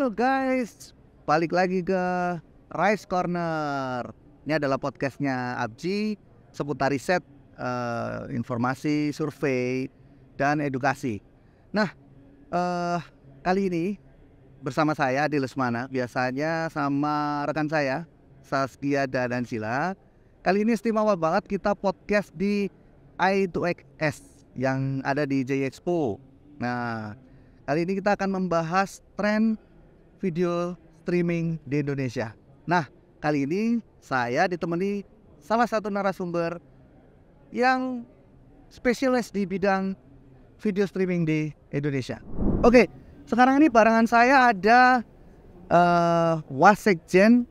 Halo guys, balik lagi ke Rice Corner. Ini adalah podcastnya Abji seputar riset, informasi, survei, dan edukasi. Nah, kali ini bersama saya Adi Lesmana, biasanya sama rekan saya Saskia dan Sila. Kali ini istimewa banget, kita podcast di I2X yang ada di J Expo. Nah, kali ini kita akan membahas tren video streaming di Indonesia. Nah, kali ini saya ditemani salah satu narasumber yang spesialis di bidang video streaming di Indonesia. Oke, sekarang ini barengan saya ada Wasekjen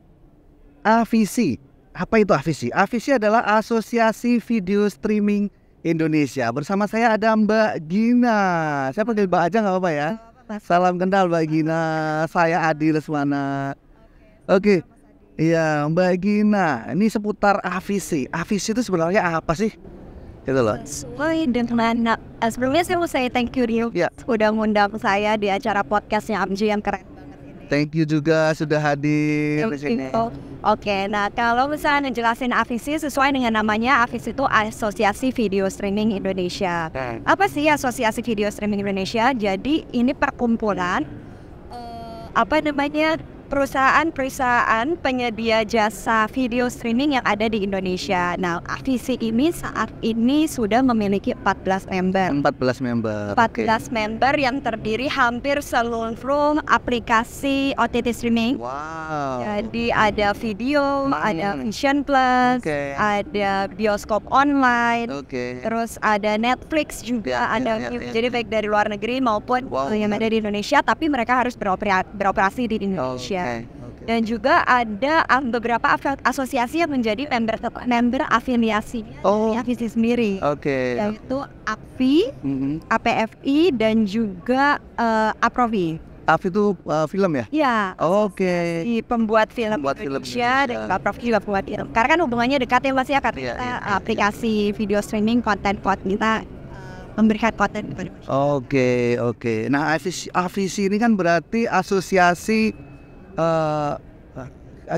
AVC. Apa itu AVC? AVC adalah Asosiasi Video Streaming Indonesia. Bersama saya ada Mbak Gina. Saya panggil Mbak aja nggak apa-apa ya? Salam kenal Mbak Gina. Saya Adi Lesmana. Oke. Iya, Mbak Gina. Ini seputar AVC. AVC itu sebenarnya apa sih? Gitu loh. Dengan sebelumnya saya mau say thank you Rio. Ya. Udah ngundang saya di acara podcastnya Amji yang keren banget ini. Thank you juga sudah hadir di sini. Oke, nah kalau misalnya ngejelasin AVC sesuai dengan namanya, AVC itu Asosiasi Video Streaming Indonesia. Apa sih Asosiasi Video Streaming Indonesia? Jadi ini perkumpulan perusahaan-perusahaan penyedia jasa video streaming yang ada di Indonesia. Nah, AVC ini saat ini sudah memiliki 14 member. 14 member. 14 member yang terdiri hampir seluruh aplikasi OTT streaming. Wow. Jadi ada video, ada Vision Plus, ada bioskop online, terus ada Netflix juga, jadi baik dari luar negeri maupun yang ada di Indonesia, tapi mereka harus beroperasi di Indonesia. Dan juga ada beberapa asosiasi yang menjadi member afiliasi dari AVC sendiri, yaitu APFI, APFI dan juga APROVI. APFI itu film ya? Ya. Oke. Pembuat film Indonesia dan APROVI juga pembuat film. Karena kan hubungannya dekat ya Mas ya, karena kita aplikasi video streaming konten kita memberikan konten kepada masyarakat. Oke. Nah, AVC ini kan berarti asosiasi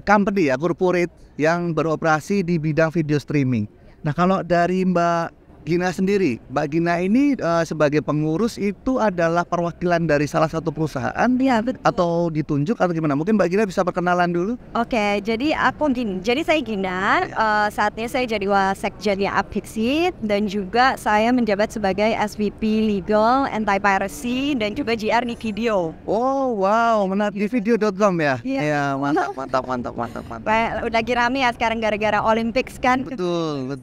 company ya, corporate yang beroperasi di bidang video streaming. Nah, kalau dari Mbak Gina sendiri, Mbak Gina ini sebagai pengurus itu adalah perwakilan dari salah satu perusahaan, atau ditunjuk atau gimana? Mungkin Mbak Gina bisa perkenalan dulu. Oke, jadi saya Gina, saat ini saya jadi Wasekjen AVC dan juga saya menjabat sebagai SVP Legal Anti-Piracy dan juga GR di video. Oh wow, menarik, di video.com ya? Iya, mantap. Udah rame ya sekarang gara-gara Olympics kan? Betul.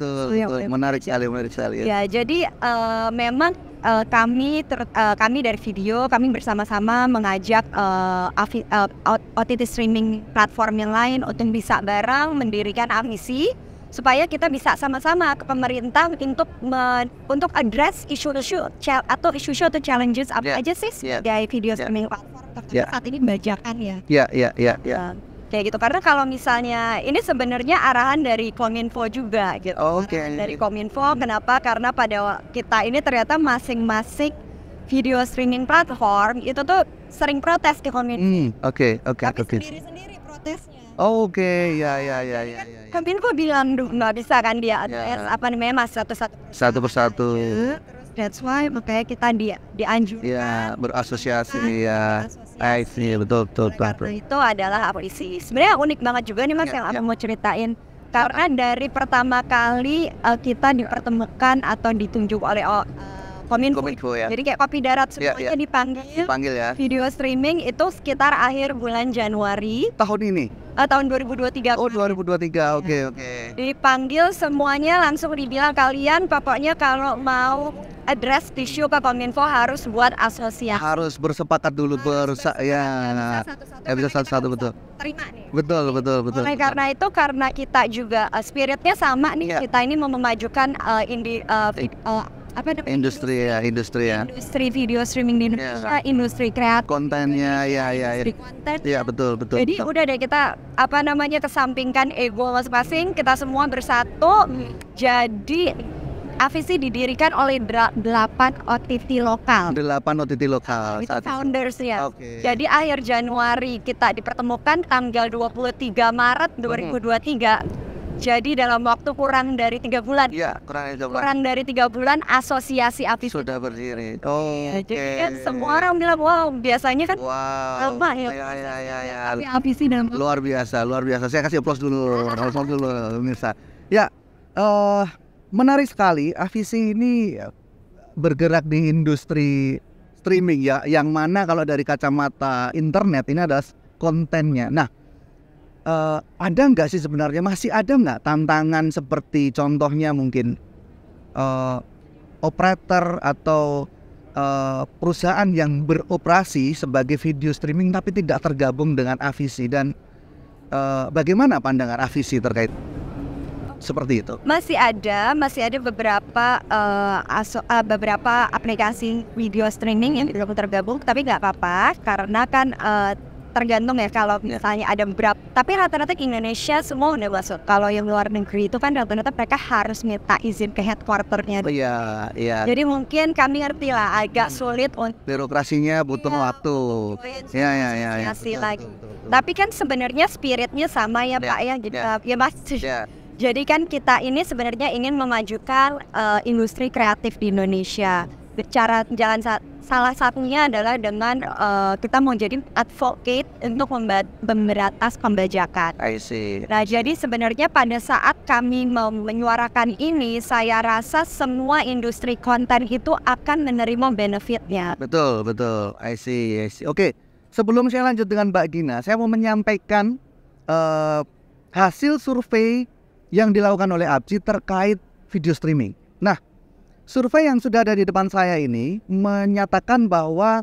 Menarik sekali. Ya, jadi memang kami dari video, kami bersama-sama mengajak OTT streaming platform yang lain untuk bisa bareng mendirikan AVC supaya kita bisa sama-sama ke pemerintah untuk address isu-isu atau challenges apa aja sih sebagai video streaming platform saat ini bajakan ya. Iya. Kayak gitu, karena kalau misalnya ini sebenarnya arahan dari Kominfo juga gitu. Dari Kominfo, kenapa? Karena pada kita ini ternyata masing-masing video streaming platform itu tuh sering protes ke Kominfo. Tapi sendiri-sendiri protesnya. Ya. Kominfo bilang nggak bisa kan dia mas satu persatu. That's why makanya kita dianjurkan. Ya, berasosiasi ya. Betul. Karena itu adalah AVC. Sebenarnya unik banget juga nih Mas yang aku mau ceritain. Karena dari pertama kali kita dipertemukan atau ditunjuk oleh Kominfo ya. Jadi kayak kopi darat semuanya dipanggil ya. Video streaming itu sekitar akhir bulan Januari tahun ini. Tahun 2023. 2023. Oke. Dipanggil semuanya, langsung dibilang kalian pokoknya kalau mau address isu ke Kominfo harus buat asosiasi. Harus bersepakat dulu bisa satu-satu betul. Terima nih. Betul. Oleh karena itu, karena kita juga spiritnya sama nih, kita ini mau memajukan industri video streaming di Indonesia, industri kreatif, kontennya konten. Ya betul. Jadi udah deh kita kesampingkan ego masing-masing, kita semua bersatu. Jadi AVC didirikan oleh 8 OTT lokal. 8 OTT lokal. Itu foundersnya. Jadi akhir Januari kita dipertemukan tanggal 23 Maret 2023. Jadi dalam waktu kurang dari 3 bulan. Iya, kurang dari 3 bulan asosiasi AVC sudah berdiri. Jadi kan semua orang bilang wow, biasanya kan lama ya. Tapi AVC dalam luar biasa. Saya kasih applause dulu. Pemirsa. Ya, menarik sekali. AVC ini bergerak di industri streaming ya, yang mana kalau dari kacamata internet ini adalah kontennya. Nah, ada nggak sih sebenarnya, masih ada nggak tantangan seperti contohnya mungkin operator atau perusahaan yang beroperasi sebagai video streaming tapi tidak tergabung dengan AVC, dan bagaimana pandangan AVC terkait seperti itu? Masih ada beberapa aplikasi video streaming yang belum tergabung, tapi nggak apa-apa karena kan tergantung ya, kalau misalnya ada beberapa, tapi rata-rata di Indonesia semua udah masuk. Kalau yang luar negeri itu kan rata-rata mereka harus minta izin ke headquarternya. Iya. Jadi mungkin kami ngerti lah agak sulit untuk birokrasinya butuh waktu. Iya. Betul. Tapi kan sebenarnya spiritnya sama ya Pak ya. Jadi ya Mas. Jadi kan kita ini sebenarnya ingin memajukan industri kreatif di Indonesia. Cara salah satunya adalah dengan kita mau jadi advocate untuk memberantas pembajakan. I see. Nah, jadi sebenarnya pada saat kami mau menyuarakan ini, saya rasa semua industri konten itu akan menerima benefitnya. Betul. I see. Oke, sebelum saya lanjut dengan Mbak Gina, saya mau menyampaikan hasil survei yang dilakukan oleh ABCI terkait video streaming. Nah, survei yang sudah ada di depan saya ini menyatakan bahwa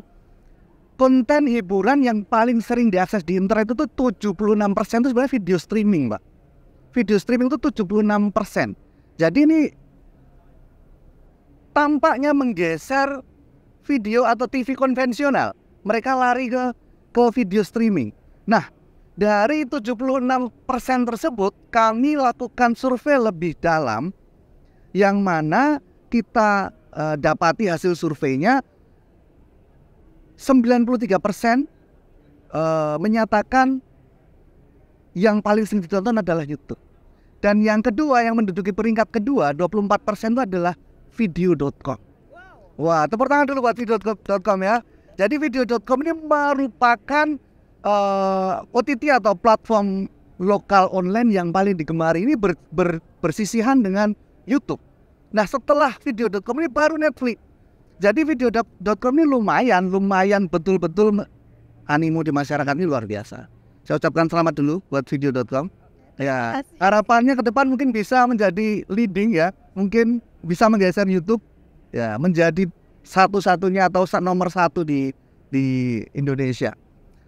konten hiburan yang paling sering diakses di internet itu 76% itu sebenarnya video streaming, Mbak. Video streaming itu 76%. Jadi ini tampaknya menggeser video atau TV konvensional. Mereka lari ke video streaming. Nah, dari 76% tersebut kami lakukan survei lebih dalam, yang mana kita dapati hasil surveinya 93% menyatakan yang paling sering ditonton adalah YouTube. Dan yang kedua, yang menduduki peringkat kedua 24% itu adalah video.com. Wah, tepuk tangan dulu buat video.com ya. Jadi video.com ini merupakan OTT atau platform lokal online yang paling digemari, ini bersisihan dengan YouTube. Nah, setelah video.com ini baru Netflix. Jadi video.com ini lumayan betul-betul animo di masyarakat ini luar biasa. Saya ucapkan selamat dulu buat video.com. Ya, harapannya ke depan mungkin bisa menjadi leading ya, mungkin bisa menggeser YouTube ya menjadi satu-satunya atau nomor satu di Indonesia.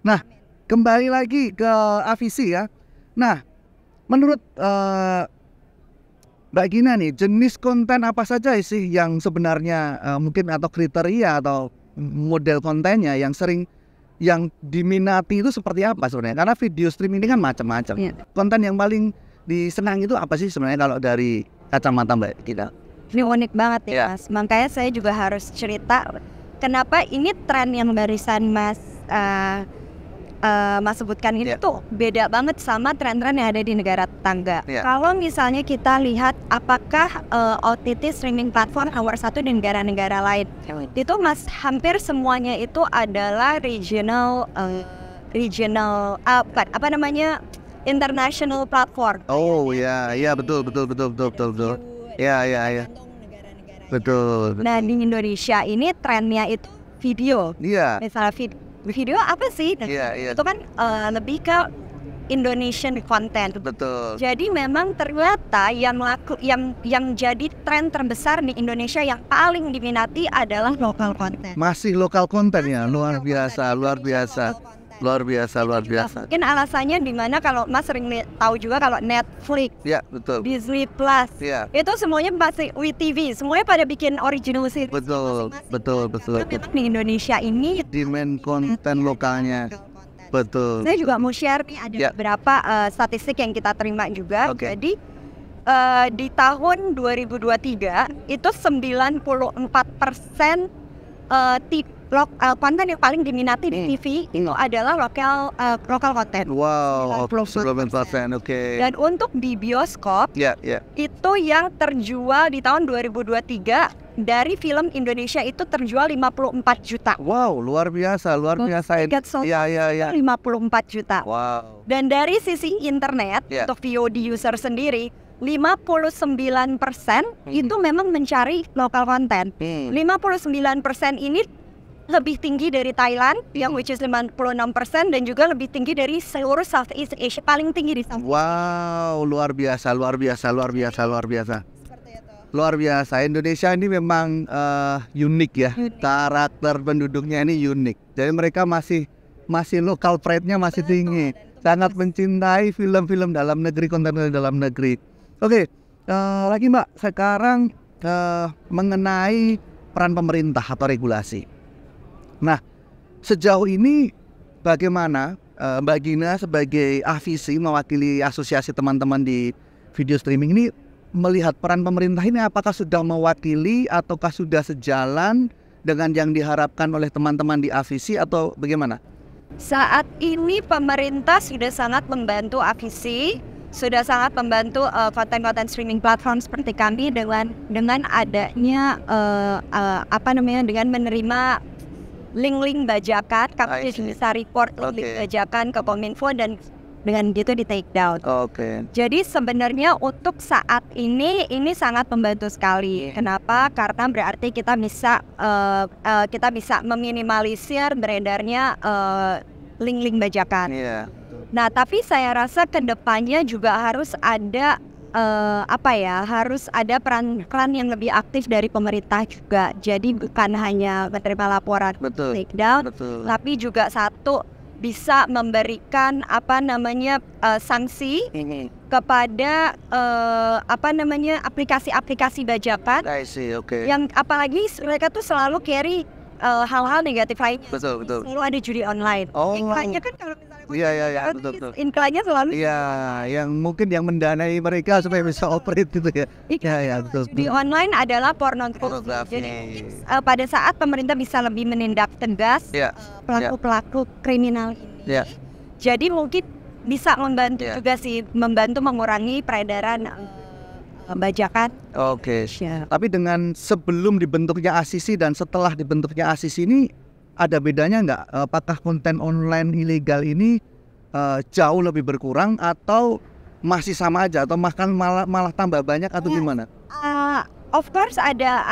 Nah, kembali lagi ke AVC ya. Nah, menurut Mbak Gina nih, jenis konten apa saja sih yang sebenarnya mungkin atau kriteria atau model kontennya yang sering yang diminati itu seperti apa sebenarnya? Karena video streaming ini kan macam-macam. Konten yang paling disenangi itu apa sih sebenarnya kalau dari kacamata Mbak Gina? Ini unik banget ya Mas. Makanya saya juga harus cerita kenapa ini tren yang barisan Mas sebutkan ini tuh beda banget sama tren-tren yang ada di negara tetangga. Kalau misalnya kita lihat apakah OTT streaming platform nomor satu di negara-negara lain, itu Mas hampir semuanya itu adalah regional international platform. Oh iya betul. Ya. Betul. Nah, di Indonesia ini trennya itu video. Misalnya video apa sih? Itu kan lebih ke Indonesian content. Betul. Jadi memang ternyata yang jadi tren terbesar di Indonesia yang paling diminati adalah lokal content. Masih lokal content ya, luar biasa. Mungkin alasannya di mana kalau Mas sering tahu juga kalau Netflix, betul. Disney Plus, itu semuanya masih WeTV, semuanya pada bikin original series. Betul. Memang di Indonesia ini demand konten lokalnya. Betul. Saya juga mau share nih ada beberapa statistik yang kita terima juga. Jadi di tahun 2023 itu 94% konten yang paling diminati di TV itu adalah lokal konten. Wow, 90%, oke. Dan untuk di bioskop itu yang terjual di tahun 2023 dari film Indonesia itu terjual 54 juta. Wow, luar biasa. Ya. 54 juta. Wow. Dan dari sisi internet untuk VOD user sendiri 59% itu memang mencari lokal konten. 59% ini lebih tinggi dari Thailand yang which is 56% dan juga lebih tinggi dari seluruh Southeast Asia, paling tinggi di Southeast Asia. Wow, luar biasa. Luar biasa. Indonesia ini memang unik ya. Karakter penduduknya ini unik. Jadi mereka masih local pride-nya masih tinggi. Sangat mencintai film-film dalam negeri, konten dalam negeri. Oke, lagi Mbak, sekarang mengenai peran pemerintah atau regulasi. Nah, sejauh ini bagaimana Mbak Gina sebagai AVC mewakili asosiasi teman-teman di video streaming ini melihat peran pemerintah ini, apakah sudah mewakili ataukah sudah sejalan dengan yang diharapkan oleh teman-teman di AVC atau bagaimana? Saat ini pemerintah sudah sangat membantu AVC, sudah sangat membantu konten-konten streaming platform seperti kami dengan adanya dengan menerima link-link bajakan. Kami bisa report link bajakan ke Kominfo dan dengan gitu di take down. Jadi sebenarnya untuk saat ini sangat membantu sekali. Kenapa? Karena berarti kita bisa meminimalisir beredarnya link-link bajakan. Nah, tapi saya rasa kedepannya juga harus ada harus ada peran yang lebih aktif dari pemerintah juga. Jadi bukan hanya menerima laporan take down, tapi juga bisa memberikan sanksi kepada aplikasi-aplikasi bajakan. Yang apalagi mereka tuh selalu carry hal-hal negatif lainnya. Selalu ada judi online. Iklannya kan kalau misalnya betul. Iklannya selalu yang mungkin yang mendanai mereka supaya bisa operate gitu ya. Betul. Judi online adalah pornografi. Jadi pada saat pemerintah bisa lebih menindak tegas pelaku-pelaku kriminal ini. Jadi mungkin bisa membantu juga sih, membantu mengurangi peredaran bajakan. Tapi dengan sebelum dibentuknya ACC dan setelah dibentuknya ACC ini ada bedanya nggak? Apakah konten online ilegal ini jauh lebih berkurang atau masih sama aja atau malah tambah banyak atau gimana? Of course ada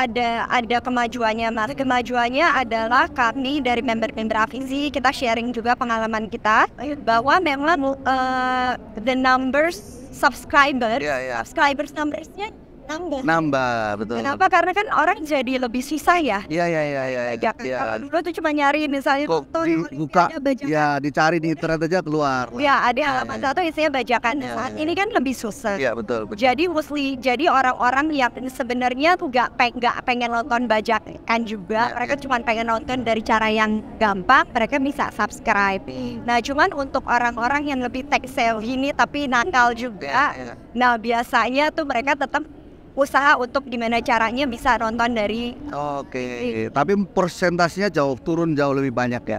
kemajuannya. Kemajuannya adalah kami dari member-member AVC kita sharing juga pengalaman kita bahwa memang the numbers subscribers numbersnya nambah, betul. Kenapa? Karena kan orang jadi lebih susah ya. Kalau dulu tuh cuma nyari misalnya buka dicari di internet aja keluar. Ada halaman satu isinya bajakan. Saat ini kan lebih susah. Betul. Jadi orang-orang yang sebenarnya tuh gak pengen nonton bajakan juga, mereka cuma pengen nonton dari cara yang gampang, mereka bisa subscribe. Nah, cuman untuk orang-orang yang lebih tech savvy ini tapi nakal juga. Nah, biasanya tuh mereka tetap usaha untuk gimana caranya bisa nonton dari. Tapi persentasenya turun jauh lebih banyak ya.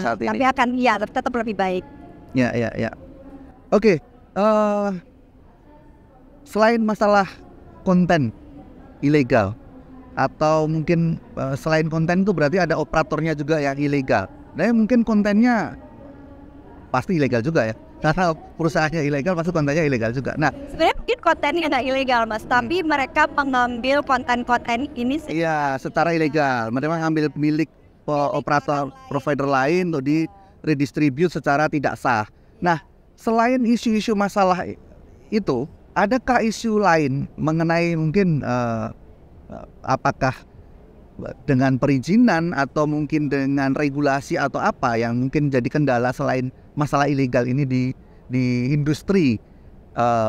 Tapi akan tetap lebih baik. Selain masalah konten ilegal atau mungkin selain konten itu berarti ada operatornya juga yang ilegal. Nah, mungkin kontennya pasti ilegal juga ya. Karena perusahaannya ilegal, pasti kontennya ilegal juga. Nah, sebenarnya mungkin kontennya nggak ilegal, Mas, tapi mereka mengambil konten-konten ini secara ilegal. Mereka mengambil milik operator provider lain untuk di-redistribute secara tidak sah. Nah, selain isu-isu masalah itu, adakah isu lain mengenai mungkin apakah dengan perizinan atau mungkin dengan regulasi atau apa yang mungkin jadi kendala selain masalah ilegal ini di industri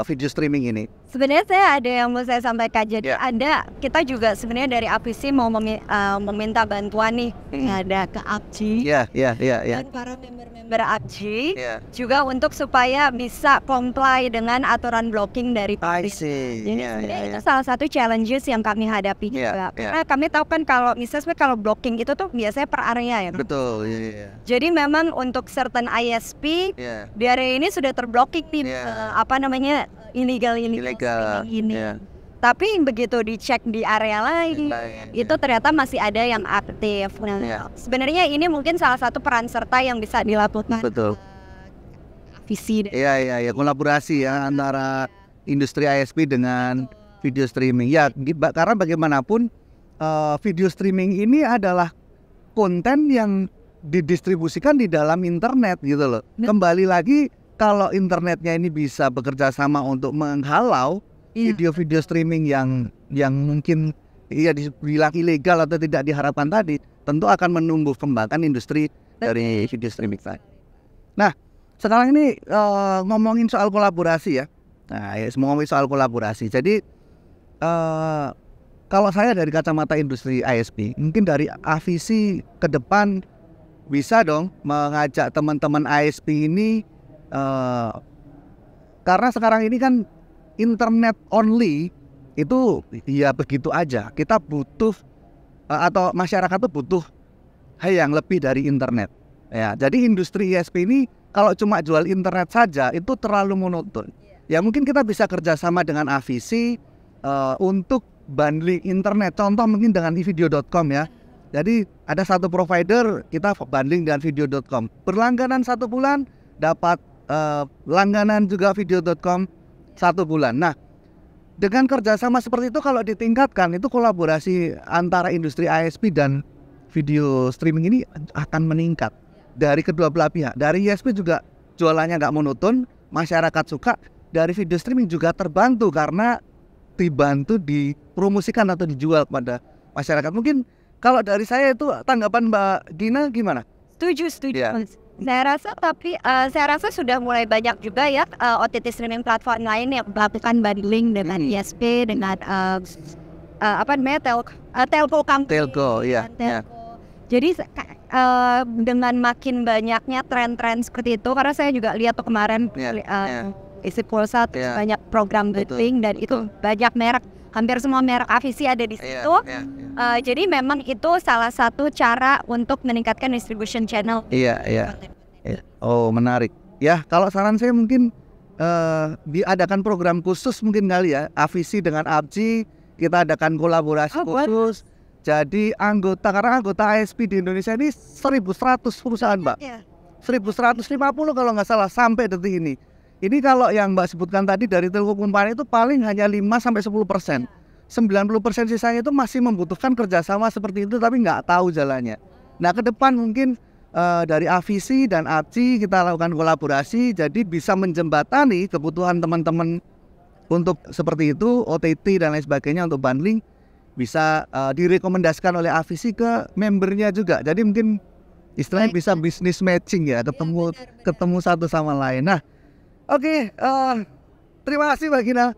video streaming ini? Sebenarnya saya ada yang mau saya sampaikan. Jadi kita juga sebenarnya dari AVC mau meminta bantuan nih ada ke APJI dan para member APJI juga untuk supaya bisa comply dengan aturan blocking dari pemerintah. Jadi sebenarnya itu salah satu challenges yang kami hadapi juga. Karena kami tahu kan kalau misalnya kalau blocking itu tuh biasanya per area ya. Betul. Jadi memang untuk certain ISP di area ini sudah terblocking nih illegal ini. Tapi begitu dicek di area lain itu ternyata masih ada yang aktif. Sebenarnya ini mungkin salah satu peran serta yang bisa dilakukan. Betul. Visi. Kolaborasi ya antara industri ISP dengan video streaming. Ya, karena bagaimanapun video streaming ini adalah konten yang didistribusikan di dalam internet gitu loh. Kembali lagi, kalau internetnya ini bisa bekerja sama untuk menghalau video-video streaming yang mungkin dibilang ilegal atau tidak diharapkan tadi, tentu akan menumbuh kembangkan industri dari video streaming tadi. Nah, sekarang ini ngomongin soal kolaborasi ya. Nah, ngomongin soal kolaborasi. Jadi kalau saya dari kacamata industri ISP, mungkin dari AVC ke depan bisa dong mengajak teman-teman ISP ini. Karena sekarang ini kan internet only itu ya begitu aja. Kita butuh atau masyarakat itu butuh hal yang lebih dari internet. Ya, jadi industri ISP ini kalau cuma jual internet saja itu terlalu monoton. Ya mungkin kita bisa kerjasama dengan AVC untuk bundling internet. Contoh mungkin dengan video.com ya. Jadi ada satu provider kita bundling dengan video.com. Berlangganan 1 bulan dapat langganan juga video.com 1 bulan. Nah, dengan kerjasama seperti itu kalau ditingkatkan itu kolaborasi antara industri ISP dan video streaming ini akan meningkat dari kedua belah pihak. Dari ISP juga jualannya nggak monoton, masyarakat suka. Dari video streaming juga terbantu karena dibantu dipromosikan atau dijual kepada masyarakat. Mungkin kalau dari saya itu tanggapan Mbak Gina gimana? Setuju. Saya rasa sudah mulai banyak juga ya OTT streaming platform lain yang melakukan bundling dengan ISP dengan telco company. Telco. Jadi dengan makin banyaknya tren-tren seperti itu, karena saya juga lihat tuh kemarin isi pulsa banyak program bundling dan itu banyak merek. Hampir semua merek AVC ada di situ. Jadi memang itu salah satu cara untuk meningkatkan distribution channel. Oh, menarik. Ya, kalau saran saya mungkin diadakan program khusus mungkin kali ya. AVC dengan APJI kita adakan kolaborasi khusus. Jadi karena anggota ISP di Indonesia ini 1.100 perusahaan, Mbak. 1.150 kalau nggak salah sampai detik ini. Ini kalau yang Mbak sebutkan tadi dari telco company itu paling hanya 5-10%. 90% sisanya itu masih membutuhkan kerjasama seperti itu tapi nggak tahu jalannya. Nah, ke depan mungkin dari AVC dan APJI kita lakukan kolaborasi jadi bisa menjembatani kebutuhan teman-teman untuk seperti itu, OTT dan lain sebagainya untuk bundling bisa direkomendasikan oleh AVC ke membernya juga. Jadi mungkin istilahnya bisa business matching ya, ketemu satu sama lain. Nah, oke, terima kasih Mbak Gina.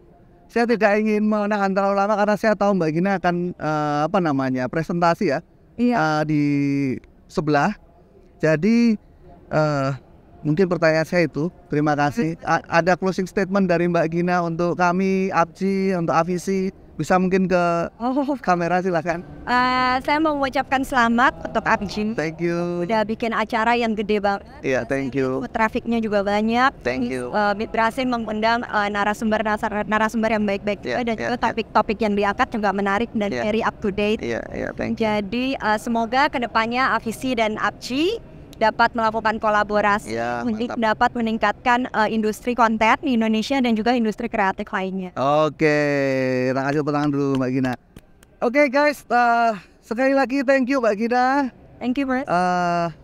Saya tidak ingin menahan terlalu lama karena saya tahu Mbak Gina akan presentasi ya di sebelah. Jadi mungkin pertanyaan saya itu. Terima kasih. Ada closing statement dari Mbak Gina untuk kami APJI, untuk AVC. Bisa mungkin ke kamera silakan. Saya mau mengucapkan selamat untuk APJI. Thank you. Udah bikin acara yang gede banget. Iya, thank you. Trafiknya juga banyak. Thank you. Berhasil mengundang narasumber yang baik-baik juga dan juga topik-topik yang diangkat juga menarik dan very up to date. Thank you. Jadi semoga kedepannya AVC dan APJI dapat melakukan kolaborasi untuk dapat meningkatkan industri konten di Indonesia dan juga industri kreatif lainnya. Oke, kita kasih tepuk tangan dulu Mbak Gina. Oke guys, sekali lagi thank you Mbak Gina. Thank you, Mas.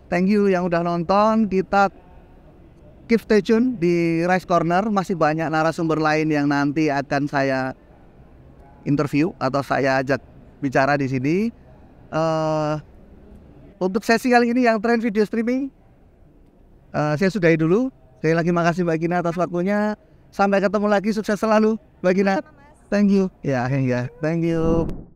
Thank you yang udah nonton. Kita keep stay tune di Rise Corner. Masih banyak narasumber lain yang nanti akan saya interview atau saya ajak bicara di sini. Untuk sesi kali ini yang tren video streaming saya sudahi dulu. Sekali lagi makasih Mbak Gina atas waktunya. Sampai ketemu lagi, sukses selalu. Mbak Gina. Thank you. Ya, thank you.